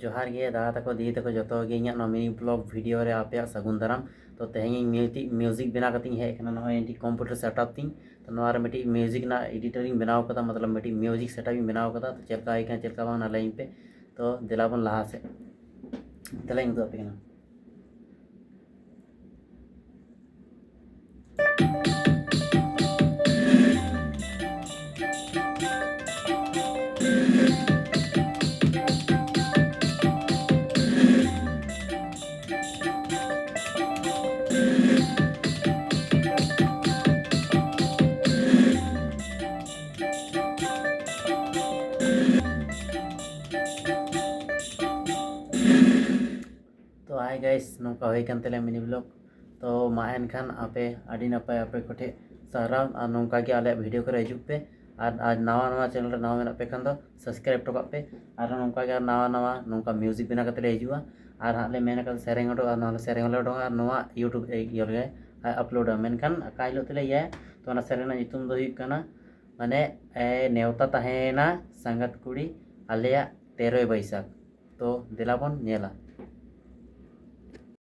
जोहार गे दादा तको दी तको जो गे इन मिनी ब्लॉग वीडियो रे आपे सगुन दाराम। तो तेहें म्यूजिक बना कती हेज नॉय कंप्यूटर सेटअप तीन तो नोआरे मिट्टी म्यूजिक ना एडिटर बनाव कदा मतलब मिट्टी म्यूजिक सेटअप बनाव कदा तो चलका आइका चलका बांग लाइन पे तो दिलाबन लहा से तले उदू आपे कना। तो आए गैस नौका होते मिनी ब्लॉग तो मा एनखान आपे अड़ी नपाय आपे कोठे साराम और नौका के आले वीडियो को हजू पे और आज नवा नवा चैनल नवा मेना पे खान सब्सक्राइब टोका पे और नौका के नवा नवा नौका म्यूजिक बना करते हजूआ और हाँ मेन सेरेंग उडो सेरेंग उडोगा नवा यूट्यूब ये अपलोडा मेनखान का हिलो तेले ये तो सेरेंग नितुम दो हुयुग कना माने नेवता तहेना संगत कुड़ी आलेया 13 बैसाख तो दिलाबन नेला।